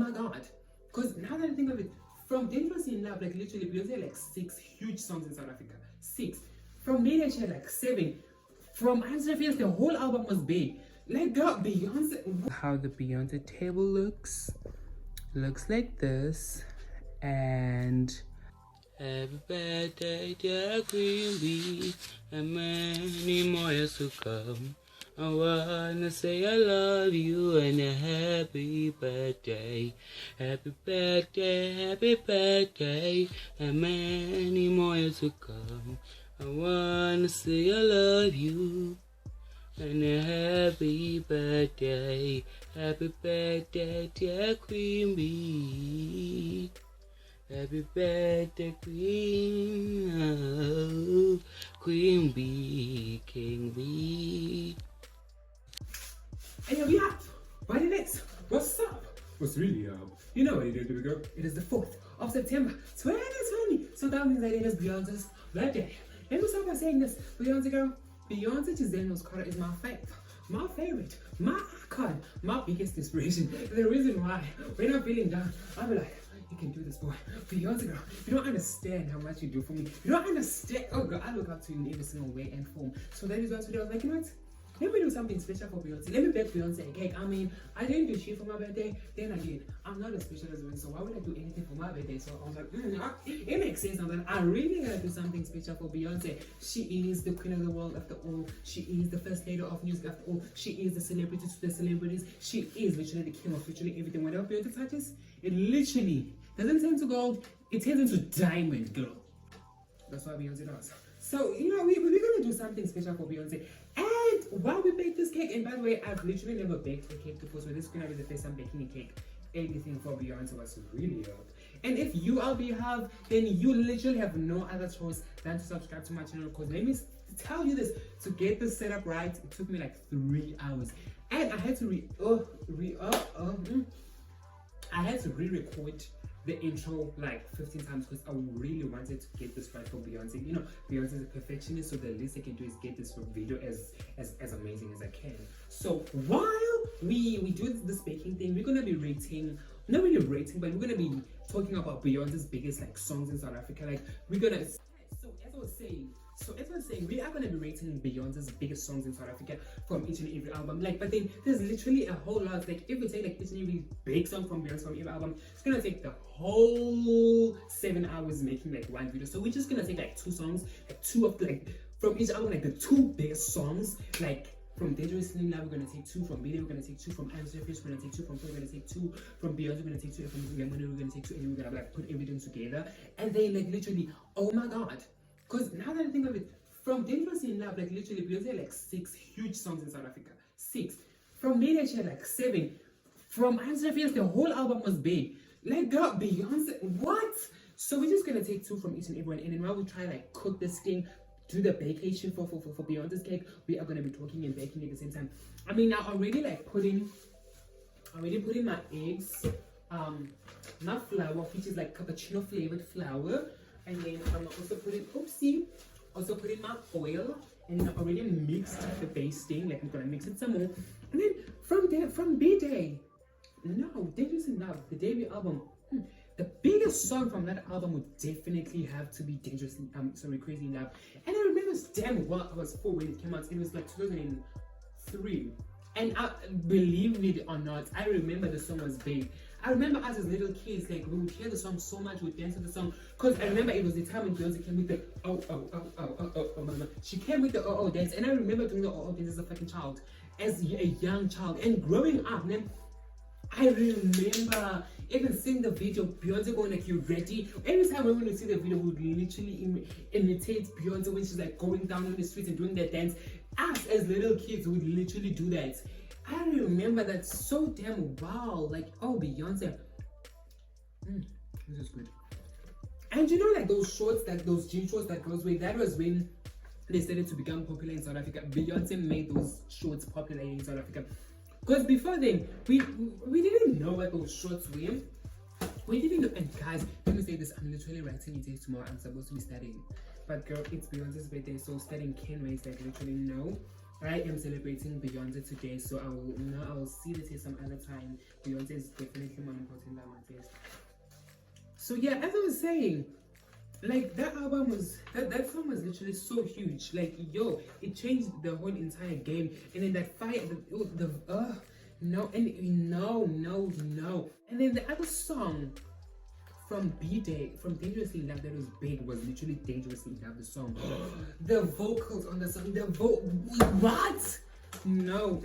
Oh my god. Because now that I think of it, from Dangerously in Love, like literally Beyonce had like 6 huge songs in South Africa. 6. From Bday she had like 7. From Sasha Fierce, the whole album was big. Like girl, Beyonce. How the Beyonce table looks like this. And happy birthday, dear Queen Bee, and many more years to come. I wanna say I love you and a happy birthday. Happy birthday, and many more years to come. I wanna say I love you and a happy birthday. Happy birthday, dear Queen Bee. Happy birthday, Queen, oh, Queen Bee, King Bee. Ayo Beyhive, bodied. What's up? What's really up? You know what it is, baby girl. It is the 4th of September, 2020. So that means that it is Beyonce's birthday. Let me start by saying this, Beyonce girl. Beyonce Giselle Carter is my favorite, my icon, my biggest inspiration. The reason why, when I'm feeling down, I'll be like, you can do this, boy. Beyonce girl, you don't understand how much you do for me. You don't understand. Oh girl, I look up to you in every single way and form. So that is why today I was like, you know what? Let me do something special for Beyonce. Let me bake Beyonce a cake. I mean, I didn't do shit for my birthday. Then I did. I'm not as special as her, so why would I do anything for my birthday? So I was like, it makes sense now that I really gotta do something special for Beyonce. She is the queen of the world after all. She is the first lady of music after all. She is the celebrity to the celebrities. She is literally the king of literally everything. Whatever Beyonce touches, it literally doesn't turn to gold. It turns into diamond, girl. That's what Beyonce does. So, you know, we're gonna do something special for Beyonce. And while we bake this cake, and by the way, I've literally never baked a cake before, so this is gonna be the first time baking a cake. Anything for Beyonce was really up. And if you are Beyhive, then you literally have no other choice than to subscribe to my channel. Because let me tell you this, to get this set up right, it took me like 3 hours. And I had to re-record the intro like 15 times because I really wanted to get this right for Beyonce. You know, Beyonce is a perfectionist, so the least I can do is get this video as amazing as I can. So while we do this baking thing, we're gonna be rating, not really rating, but we're gonna be talking about Beyonce's biggest like songs in South Africa. Like we're gonna, so as I was saying, we are going to be rating Beyonce's biggest songs in South Africa from each and every album. Like, but then there's literally a whole lot. Like, if we take like each and every big song from Beyonce from every album, it's going to take the whole 7 hours making like one video. So we're just going to take like 2 songs, like 2 of like from each album, like the 2 biggest songs, like. From Dangerously in Love, we're going to take 2 from Bday, we're going to take 2 from Sasha Fierce, we're going to take 2 from Fave, we're going to take 2 from Beyonce, we're going to take 2 from We're going to take 2, and then we're going to like put everything together. And then like literally, oh my god. Because now that I think of it, from Dangerously in Love, like literally Beyonce had like 6 huge songs in South Africa. 6. From Bday she had like 7. From Sasha Fierce, the whole album was big. Like girl, Beyonce, what? So we're just going to take 2 from each and every one, and then while we try like cook this thing, do the baking for Beyonce's cake, we are going to be talking and baking at the same time. I mean, I already like putting my eggs, not flour, which is like cappuccino flavored flour, and then I'm also putting my oil, and then I already mixed the base thing. Like I'm gonna mix it some more, and then from Bday, Dangerously in Love, the debut album. The biggest song from that album would definitely have to be Crazy in Love. And I remember damn well I was 4 when it came out. It was like 2003. And believe it or not, I remember the song was big. I remember us as little kids, like we would hear the song so much, we'd dance to the song. Because I remember it was the time when Beyonce came with the mama. She came with the dance. And I remember doing the dance as a fucking child, as a young child. And growing up, then I remember even seeing the video, Beyonce going like, you ready? Every time we would see the video, we would literally imitate Beyonce when she's like going down on the streets and doing that dance. Us as little kids would literally do that. I remember that so damn wow. Like, oh, Beyonce. This is good. And you know, like those shorts, like those jean shorts that girls wear, that was when they started to become popular in South Africa. Beyonce made those shorts popular in South Africa. Because before then, we didn't know what those shorts were. We didn't know. And guys, let me say this, I'm literally writing a test tomorrow. I'm supposed to be studying. But girl, it's Beyonce's birthday, so studying can wait, like literally no. I am celebrating Beyonce today, so I will see this here some other time. Beyonce is definitely more important than my taste. So yeah, as I was saying, like that album was that song was literally so huge. Like yo, it changed the whole entire game. And then that fire, no, and no. And then the other song from Bday, from Dangerously in Love, that was big, was literally Dangerously in Love, the song. The vocals on the song, what? No,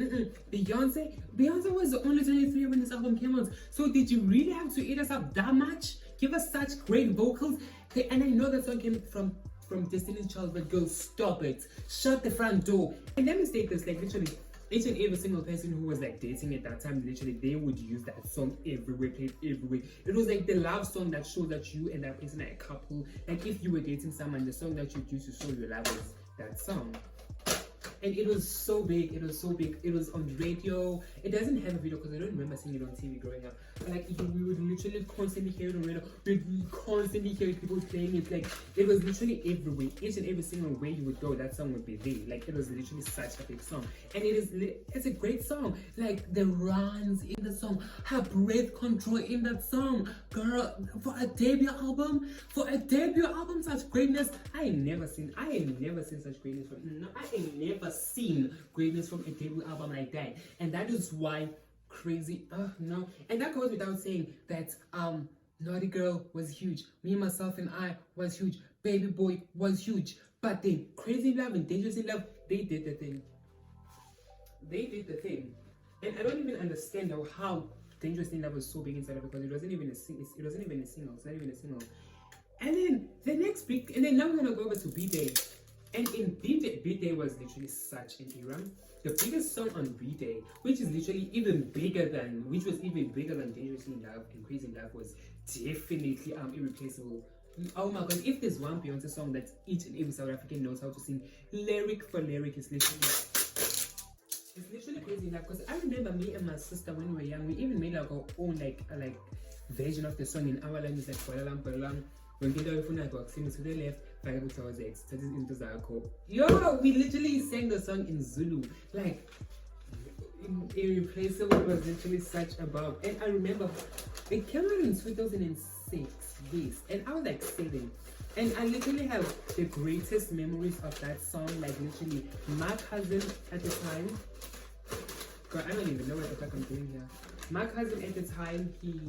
Beyonce was only 23 when this album came out. So did you really have to eat us up that much? Give us such great vocals. Okay, and I know that song came from Destiny's Child, but girl, stop it. Shut the front door. And let me state this, like literally, each and every single person who was like dating at that time, literally, they would use that song everywhere, played everywhere. It was like the love song that shows that you and that person are a couple. Like if you were dating someone, the song that you'd use to show your love was that song. And it was so big, it was on radio. It doesn't have a video because I don't remember seeing it on TV growing up. But like we would literally constantly hear it on radio. We'd constantly hear people playing it. Like it was literally everywhere. Each and every single way you would go, that song would be there. Like it was literally such a big song. And it's a great song. Like the runs in the song, her breath control in that song. Girl, for a debut album, such greatness. I ain't never seen such greatness seen greatness from a debut album like that. And that is why crazy no, and that goes without saying that Naughty Girl was huge, Me, Myself and I was huge, Baby Boy was huge, but then Crazy in Love and Dangerous in Love, they did the thing. And I don't even understand how Dangerous in Love was so big inside of it, because it wasn't even a single. It's not even a single. And then the next big, and then now we're gonna go over to Bday. And in Bday was literally such an era. The biggest song on Bday, which was even bigger than Dangerously in Love and Crazy in Love, was definitely Irreplaceable. Oh my god, if there's one Beyonce song that each and every South African knows how to sing lyric for lyric, it's literally Crazy in Love. Because I remember me and my sister when we were young, we even made like our own like version of the song in our language, like Bolalang. When we to the left, yo, we literally sang the song in Zulu. Like Irreplaceable was literally such a bomb. And I remember it came out in 2006, yes, and I was like 7. And I literally have the greatest memories of that song. Like literally, my cousin at the time, God, I don't even know what the fuck I'm doing here. My cousin at the time, he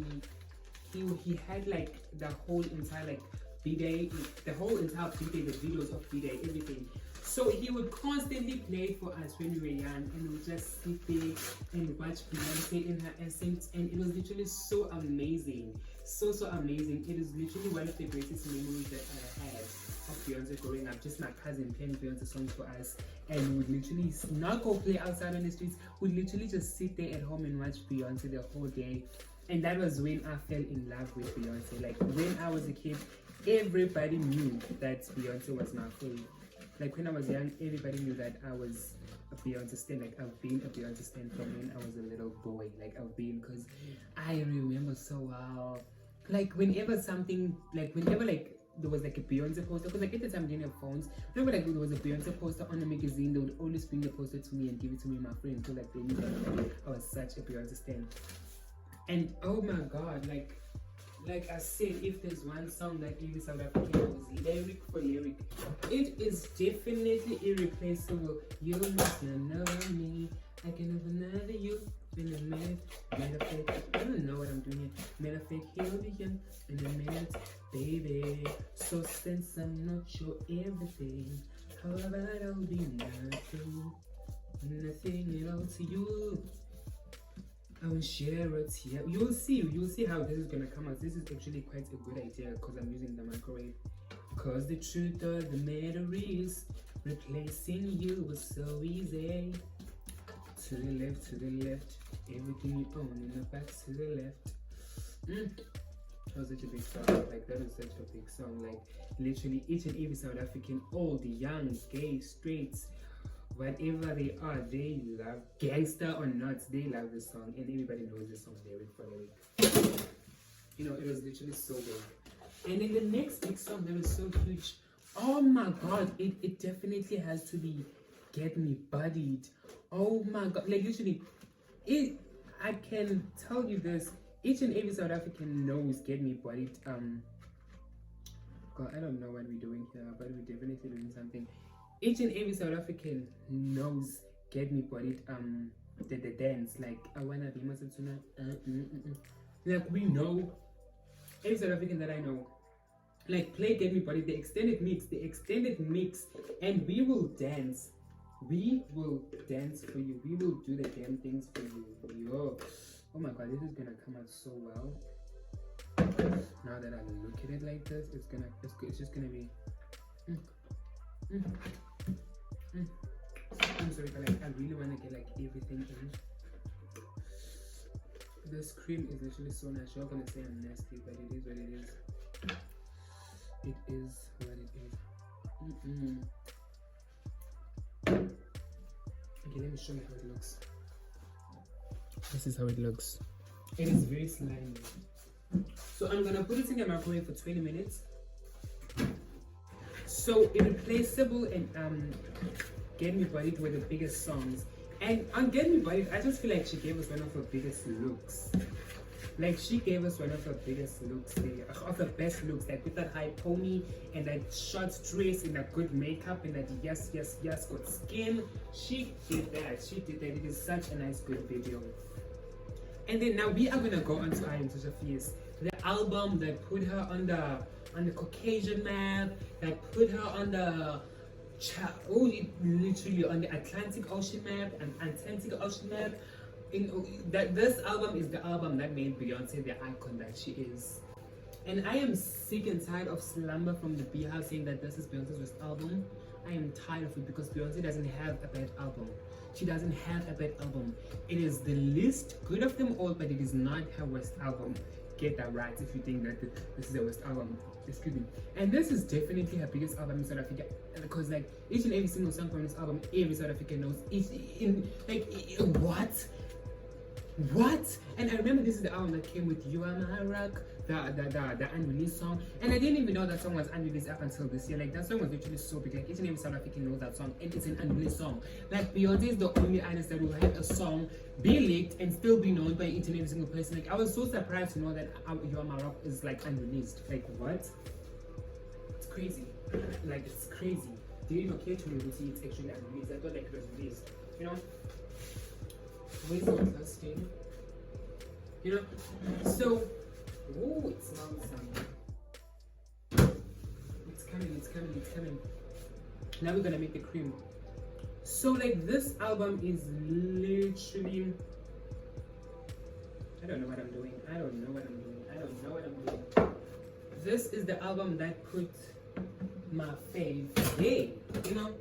had like the whole entire like Bday, the whole entire Bday, the videos of Bday, everything. So he would constantly play it for us when we were young, and we would just sit there and watch Beyonce in her essence, and it was literally so amazing, so amazing. It is literally one of the greatest memories that I had of Beyonce growing up. Just my cousin playing Beyonce songs for us, and we would literally not go play outside on the streets. We'd literally just sit there at home and watch Beyonce the whole day. And that was when I fell in love with Beyonce. Like when I was a kid, everybody knew that Beyonce was my fave. Like when I was young, everybody knew that I was a Beyonce stan. Like I've been a Beyonce stan from when I was a little boy. Like I've been, because I remember so well. Like whenever there was like a Beyonce poster, because like at the time we didn't have phones. Whenever like there was a Beyonce poster on a magazine, they would always bring the poster to me and give it to me and my friend. So like they knew that I was such a Beyonce stan. And oh my god, like I said, if there's one song that every South African knows lyric for lyric, it is definitely Irreplaceable. You must not know me, I can never know you. In a minute, matter of fact, I don't know what I'm doing here. Matter of fact, he'll be young in a minute, baby. So since I'm not your everything, how about I'll be nothing at all to you. I will share it here. You'll see how this is gonna come out. This is actually quite a good idea because I'm using the microwave. Cause the truth of the matter is, replacing you was so easy. To the left, everything you own in the back to the left. That was such a big song. Like that was such a big song. Like literally each and every South African, old, young, gay, straights, whatever they are, they love, gangster or not, they love this song, and everybody knows this song lyric for lyric. You know, it was literally so big. And then the next big song that was so huge, oh my god, it definitely has to be Get Me Bodied. Oh my god, like literally, I can tell you this, each and every South African knows Get Me Bodied. God, I don't know what we're doing here, but we're definitely doing something. Each and every South African knows Get Me Bodied, the dance, like I wanna be Masatuna. Like we know, every South African that I know, like play Get Me Bodied, the extended mix, and we will dance. We will dance for you. We will do the damn things for you. Yo. Oh my god, this is gonna come out so well. Now that I look at it like this, it's just gonna be. I'm sorry, but like I really wanna get like everything in. This cream is literally so nice. You're gonna say I'm nasty, but it is what it is. It is what it is. Okay, let me show you how it looks. This is how it looks. It is very slimy. So I'm gonna put it in the microwave for 20 minutes. So Irreplaceable and Get Me Bodied were the biggest songs. And on Get Me Bodied, I just feel like she gave us one of her biggest looks. Like she gave us one of her biggest looks there, of her best looks, like with that high pony and that short dress and that good makeup and that yes good skin. She did that. It is such a nice good video. And then now we are gonna go on to Ayo Sasha Fierce, the album that put her on the Caucasian map, that put her on the literally on the Atlantic Ocean map and Atlantic Ocean map. That this album is the album that made Beyonce the icon that she is. And I am sick and tired of slumber from the Beyhive saying that this is Beyonce's worst album. I am tired of it because Beyonce doesn't have a bad album. She doesn't have a bad album. It is the least good of them all, but it is not her worst album. Get that right if you think that this is her worst album. Excuse me. And this is definitely her biggest album in South Africa, because like each and every single song from this album, every South African knows. What? And I remember this is the album that came with You Are My Rock, the unreleased song. And I didn't even know that song was unreleased up until this year. Like that song was literally so big. Like each and every South African knows that song, and it's an unreleased song. Like Beyonce is the only artist that will have a song be leaked and still be known by each and every single person. Like I was so surprised to know that You Are My Rock is like unreleased. Like what? It's crazy. Like it's crazy. Didn't even care to really see it's actually unreleased. I thought like it was released. You know? Where's the first thing? You know? So, oh, it smells something. It's coming. Now we're gonna make the cream. So, like, this album is literally. I don't know what I'm doing. This is the album that put my fave there, you know?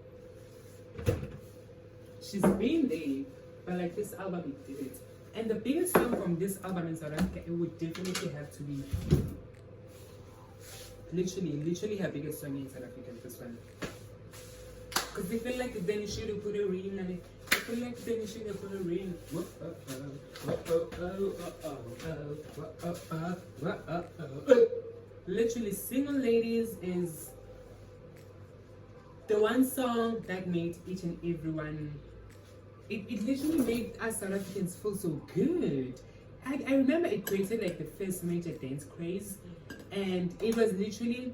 She's been there. But like this album, it did it. And the biggest song from this album in South Africa, it would definitely have to be literally her biggest song in South Africa, this one. Because they feel like then you should have put a ring on it. I feel like then you should have put a ring. Literally, Single Ladies is the one song that made each and everyone. It literally made us South Africans feel so good. I remember it created like the first major dance craze, and it was literally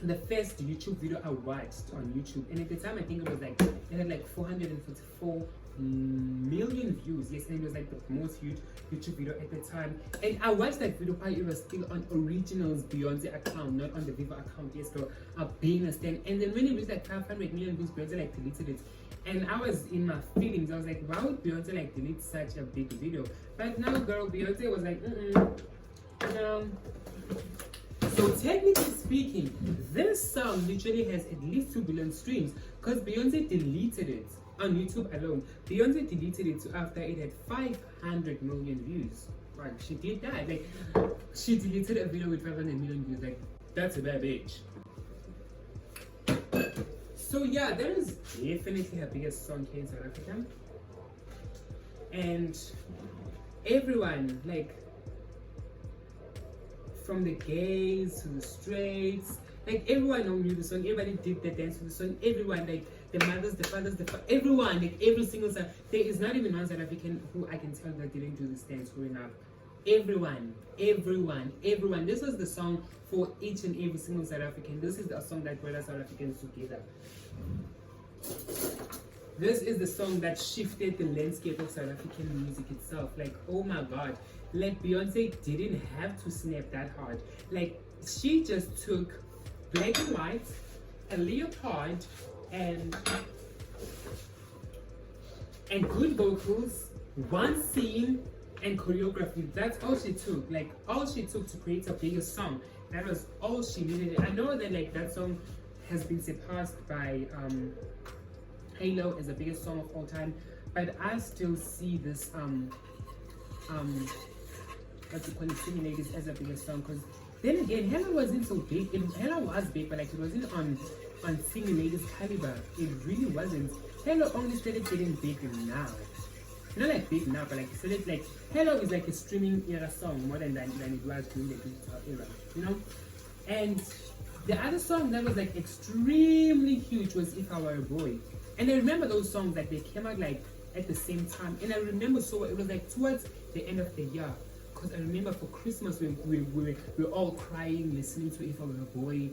the first YouTube video I watched on YouTube. And at the time, I think it had like 444 million views. Yes, and it was like the most viewed YouTube video at the time. And I watched that video while it was still on Original's Beyonce account, not on the Viva account. Yes, so being a stand. And then when it reached like 500 million views, Beyonce like deleted it. And I was in my feelings. I was like, why would Beyonce like delete such a big video? But now, girl, Beyonce was like, no. So technically speaking, this song literally has at least 2 billion streams because Beyonce deleted it on YouTube alone. Beyonce deleted it after it had 500 million views. Right, she did that. Like, she deleted a video with 500 million views. Like, that's a bad bitch. So yeah, that is definitely her biggest song here in South Africa. And everyone, like, from the gays to the straights, like everyone knew the song, everybody did the dance to the song, everyone, like the mothers, the fathers, everyone, like every single South. There is not even one South African who I can tell that didn't do this dance growing up. Everyone. This was the song for each and every single South African. This is the song that brought us South Africans together. This is the song that shifted the landscape of South African music itself. Like, oh my God. Like, Beyonce didn't have to snap that hard. Like, she just took black and white, a leopard, and good vocals, one scene, and choreography. That's all she took. Like, all she took to create a bigger song. That was all she needed. I know that like that song has been surpassed by Halo as the biggest song of all time, but I still see this what you call it, Singing Ladies as the biggest song, because then again, Halo wasn't so big. Halo was big, but like it wasn't on Singing Ladies caliber. It really wasn't. Halo only started getting big now. Not like big now, but like started like Halo is like a streaming era song more than it was during the digital era, you know. And the other song that was like extremely huge was If I Were a Boy. And I remember those songs like they came out like at the same time. And I remember so it was like towards the end of the year. Because I remember for Christmas we were all crying listening to If I Were a Boy.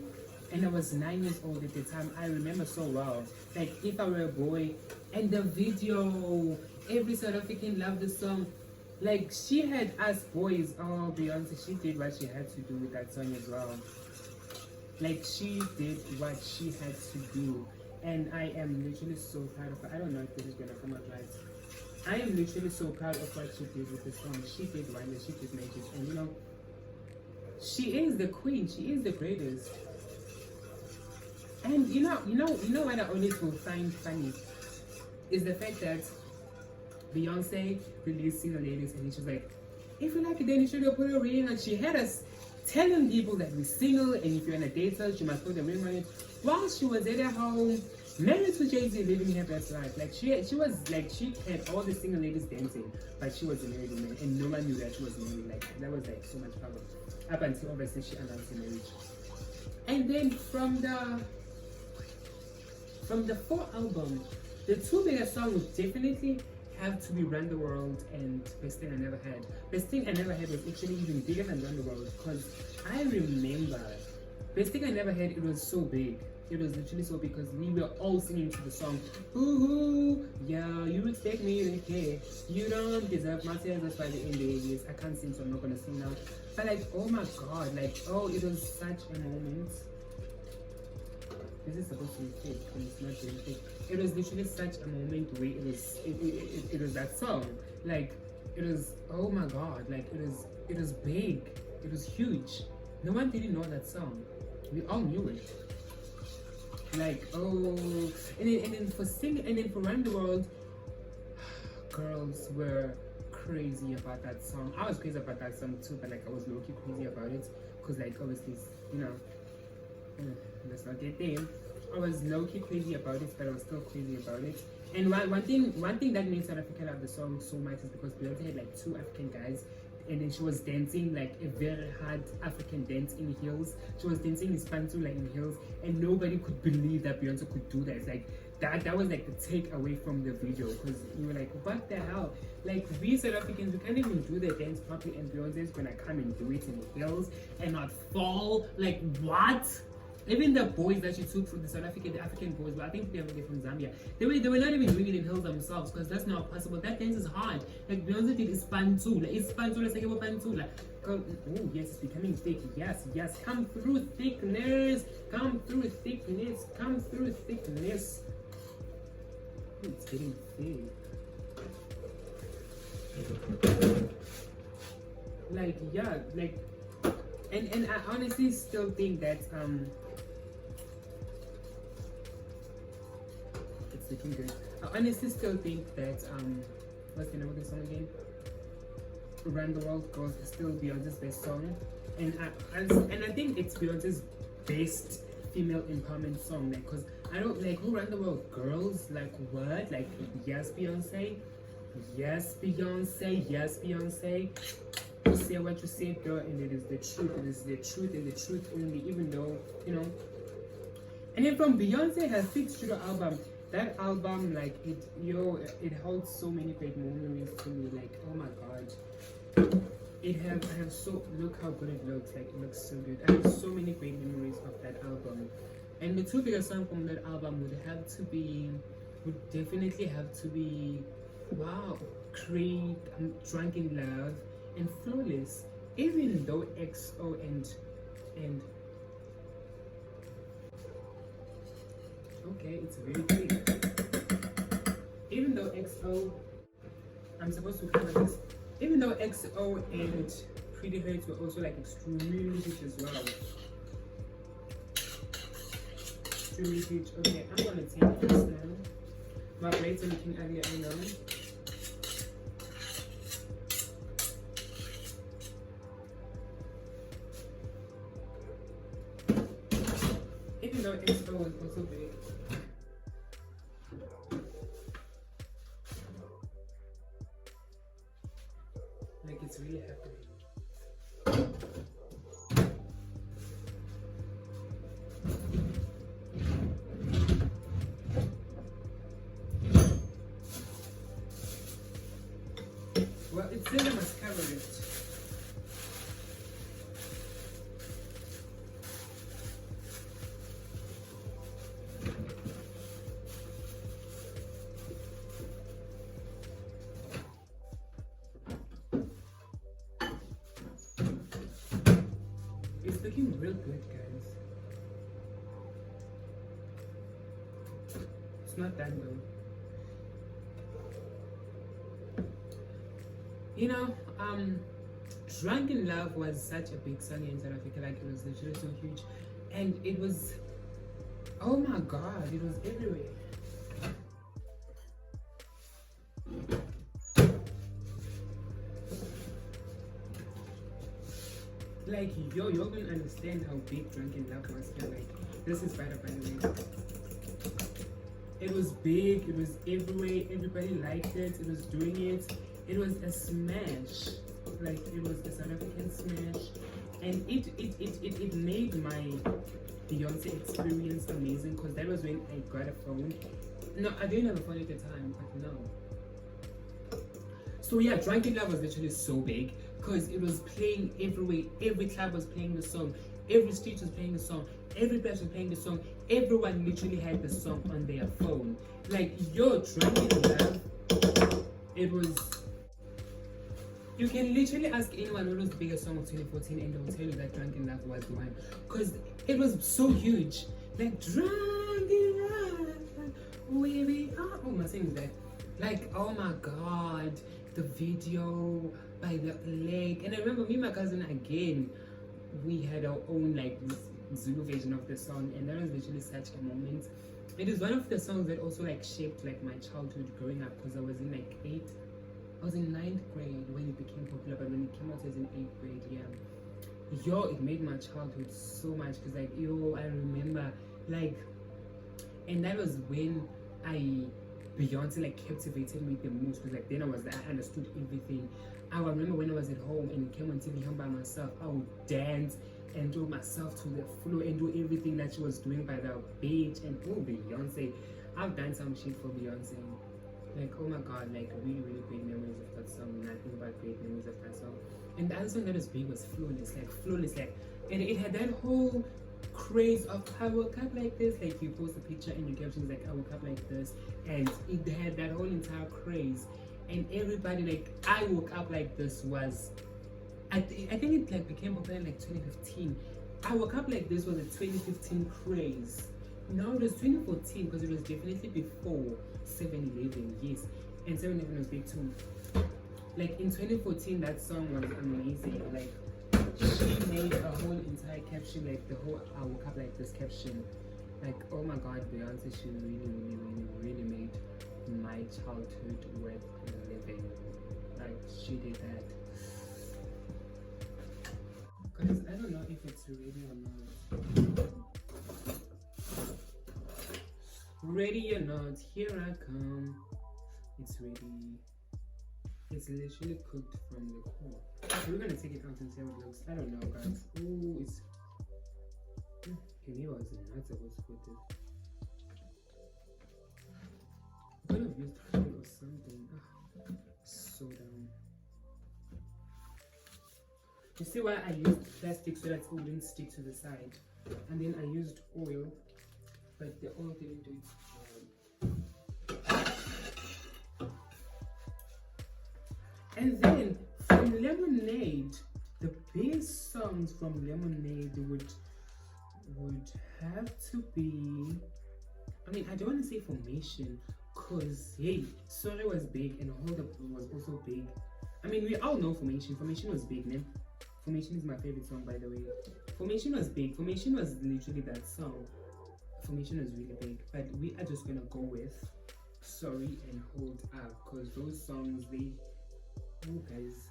And I was 9 years old at the time. I remember so well. Like If I Were a Boy. And the video. Every South African loved the song. Like she had us boys. Oh, Beyonce, she did what she had to do with that song as well. Like she did what she had to do. And I am literally so proud of her. I don't know if this is gonna come out right. I am literally so proud of what she did with the song. She did wonders, she did magic. And you know, she is the queen, she is the greatest. And you know what I always will find funny is the fact that Beyonce released Single Ladies and she was like, if you like it then you should go put a ring. And she had us telling people that we're single and if you're in a date you must put a ring on it. While she was at her home, married to Jay-Z, living her best life. Like she had all the single ladies dancing, but she was a married woman and no one knew that she was married. Like that was like so much power. Up until obviously she announced her marriage. And then from the 4th album, the 2 biggest songs definitely have to be Run the World and Best Thing I Never Had. Best Thing I Never Had was actually even bigger than Run the World because I remember Best Thing I Never Had, it was so big. It was literally so big because we were all singing to the song. Ooh, yeah, you expect me to care. You don't deserve my tears, that's why the end is. I can't sing, so I'm not gonna sing now. But like, oh my God, like, oh, it was such a moment. This is supposed to be fake, but it's not really fake. It was literally such a moment where it was that song. Like, it was, oh my God, like, it was big. It was huge. No one didn't know that song. We all knew it. Like, oh, and then for Run the World, girls were crazy about that song. I was crazy about that song too, but like I was low-key crazy about it because like obviously, you know, let's not get there. I was low-key crazy about it, but I was still crazy about it. And one thing that made South Africa love the song so much is because Beyonce had like 2 African guys. And then she was dancing like a very hard African dance in heels. She was dancing in spantu like in heels, and nobody could believe that Beyonce could do that. It's like that was like the takeaway from the video because you were like, what the hell? Like we South Africans, we can't even do the dance properly, and Beyonce's gonna come and do it in heels and not fall. Like what? Even the boys that she took from the African boys, but I think they're from Zambia. They were not even doing it in heels themselves because that's not possible. That dance is hard. Like Beyonce did Ispantu. Like Ispantu, let's take about Pantu. Like, oh yes, it's becoming thick. Yes. Come through thickness. Come through thickness. Come through thickness. Oh, it's getting thick. Like yeah, like and I honestly still think that looking good. I honestly still think that what's the name of the song again? Around the World Girls is still Beyonce's best song, and I think it's Beyonce's best female empowerment song. Like, cause I don't like who Around the World Girls. Like what? Like yes, Beyonce. Yes, Beyonce. Yes, Beyonce. You say what you say, girl, and it is the truth. It is the truth and the truth only. Even though you know. And then from Beyonce, her 6th studio album. That album, like it holds so many great memories to me. Like, oh my god, I have so, look how good it looks. Like, it looks so good. I have so many great memories of that album. And the two biggest songs from that album would definitely have to be, wow, Creed, Drunk in Love, and Flawless. Even though XO and okay, it's very big. Even though XO, I'm supposed to cover this. Even though XO and Pretty Hurts were also like extremely huge as well. Extremely huge. Okay, I'm gonna take this now. My braids are looking ugly, I know. Even though XO was also big. Like, it's really happening. Well, it says I must cover it. It's looking real good, guys. It's not that though. You know, Drunk in Love was such a big song in South Africa. Like, it was literally so huge, and it was, oh my god, it was everywhere. Like, yo, you all don't understand how big Drunk in Love was. And like, this is better, by the way. It was big, it was everywhere, everybody liked it, it was doing it. It was a smash. Like, it was a South African smash. And it made my Beyoncé experience amazing, because that was when I got a phone. No, I didn't have a phone at the time, but no. So yeah, Drunk in Love was literally so big, because it was playing everywhere. Every club was playing the song. Every street was playing the song. Every place was playing the song. Everyone literally had the song on their phone. Like, yo, Drunk in Love, it was... You can literally ask anyone what was the biggest song of 2014 and they'll tell you that Drunk in Love was the one. Because it was so huge. Like, Drunk in Love, we are... Oh, my singing that. Like, oh my god, the video by the lake. And I remember me and my cousin, again, we had our own like Zulu version of the song, and that was literally such a moment. It is one of the songs that also like shaped like my childhood growing up, because I was in like I was in 9th grade when it became popular, but when it came out I was in 8th grade. Yeah, yo, it made my childhood so much, because like, yo, I remember like, and that was when Beyoncé like captivated me the most, because like then I understood everything. I remember when I was at home and it came on TV home by myself, I would dance and do myself to the floor and do everything that she was doing by the beach. And oh, Beyoncé, I've done some shit for Beyoncé. Like, oh my god, like really, really great memories of that song. Nothing but great memories of that song. And the other song that was big was Flawless, like, and it had that whole craze of I woke up like this. Like, you post a picture and your caption is like I woke up like this, and it had that whole entire craze. And everybody like I woke up like this was, I think it like became popular in like 2015. I woke up like this was a 2015 craze. No, it was 2014, because it was definitely before 7-Eleven, yes, and 7-Eleven was big too. Like in 2014, that song was amazing. Like, she made a whole entire caption, like the whole I woke up like this caption. Like, oh my god, Beyonce, she really made my childhood worth living. Like, she did that. Guys, I don't know if it's ready or not. Ready or not, here I come. It's ready. It's literally cooked from the core. So we're gonna take it out and see how it looks. I don't know, guys. Ooh, it's... Okay, maybe I was not supposed to put it. might have used foil or something. So dumb. You see why I used plastic so that it wouldn't stick to the side, and then I used oil, but the oil didn't do its job. And then from Lemonade, the best songs from Lemonade would have to be, I mean, I don't want to say Formation, cause hey, Sorry was big and Hold Up was also big. I mean, we all know Formation. Formation was big, man. Formation is my favorite song, by the way. Formation was big. Formation was literally that song. Formation was really big, but we are just gonna go with Sorry and Hold Up, cause those songs, oh guys,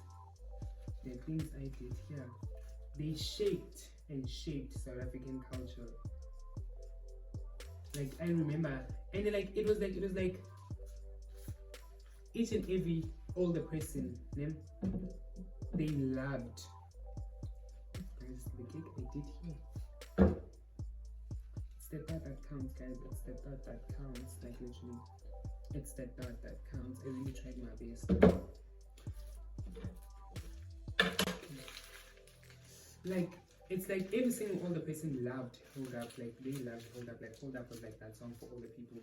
the things I did here, they shaped South African culture. Like I remember, and like it was like each and every older person, they loved. Guys, the cake I did here. It's the thought that counts, guys. It's the thought that counts. Like literally, it's the thought that counts. I really tried my best. Like it's like every single older person loved Hold Up. Like they loved Hold Up. Like Hold Up was like that song for older people.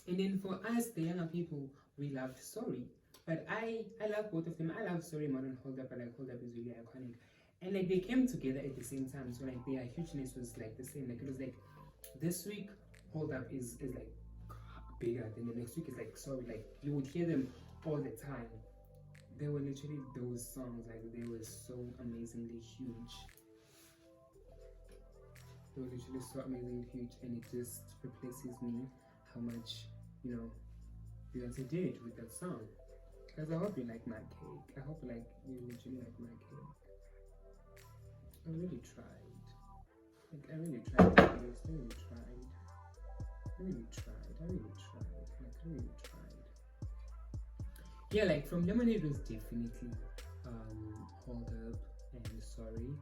And then for us, the younger people, we loved Sorry. But I love both of them. I love Sorry more than Hold Up, but like Hold Up is really iconic. And like they came together at the same time, so like their hugeness was like the same. Like it was like this week Hold Up is like bigger than the next week is like Sorry. Like you would hear them all the time. They were literally those songs, like they were so amazingly huge. They were literally so amazingly huge, and it just replaces me how much, you know, Beyoncé did with that song. Guys, I hope you like my cake. I hope like you literally like my cake. I really tried. Like I really tried to do this. I really tried. I really tried. I really tried. Like I really tried. Yeah, like from Lemonade was definitely Hold Up and Sorry,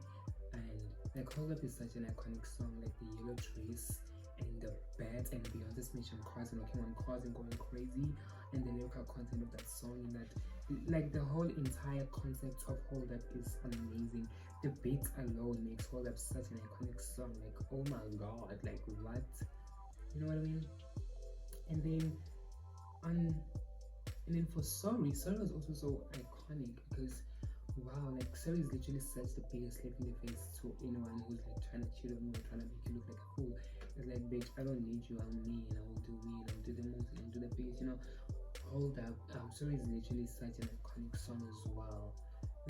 and like Hold Up is such an iconic song, like the yellow dress and the bats and Beyonce's mention cars and walking on cars and going crazy, and the lyrical content of that song, and that like the whole entire concept of Hold Up is amazing. The beats alone makes Hold Up such an iconic song. Like oh my god, like what, you know what I mean? And then for Sorry was also so iconic because wow, like Sorry is literally such the biggest slap in the face to anyone who's like trying to cheat on you or trying to make you look like a fool. It's like, bitch, I don't need you, I'm me, and I will do me, and I'll do the most, and I'll do the biggest, you know. Hold Up, Sorry is literally such an iconic song as well.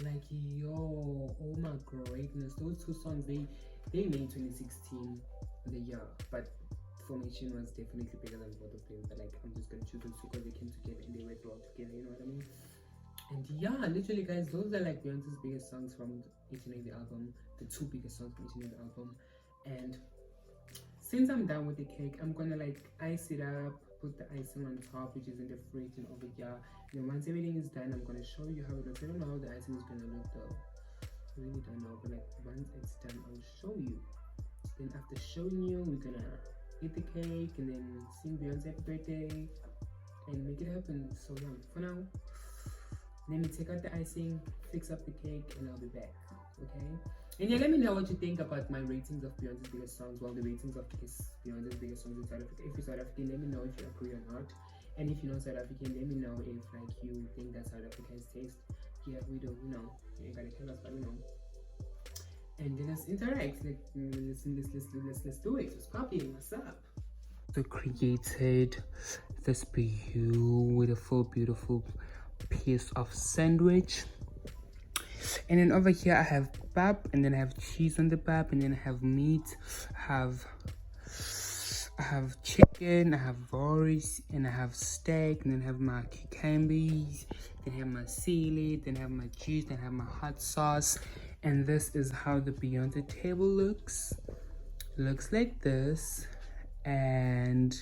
Like yo, oh my greatness, those two songs, they made 2016 the year, but Formation was definitely bigger than both of them, but like I'm just gonna choose those two because they came together and they worked well together, you know what I mean? And yeah, literally guys, those are like Beyonce's biggest songs from each and every album, the two biggest songs from each and every album. And since I'm done with the cake, I'm gonna like ice it up, put the icing on top, which is in the fridge and over here. And then once everything is done, I'm gonna show you how it looks. I don't know how the icing is gonna look though, I really don't know, but like once it's done, I'll show you. Then after showing you, we're gonna eat the cake and then sing Beyonce happy birthday and make it happen. So yeah, for now, let me take out the icing, fix up the cake, and I'll be back. Okay? And yeah, let me know what you think about my ratings of Beyonce's biggest songs. Well, the ratings of Beyonce's biggest songs in South Africa. If you're South African, let me know if you agree or not. And if you're not South African, let me know if like you think that South Africa's taste. Yeah, we do. You know, you ain't gotta tell us, but we know. And then let's interact. Like let's do it. What's popping? What's up? So created this beautiful piece of sandwich, and then over here I have pap, and then I have cheese on the pap, and then I have meat, I have chicken, I have rice, and I have steak, and then I have my cucumbers, then I have my salad, then I have my juice, then I have my hot sauce. And this is how the Beyonce table looks like this. And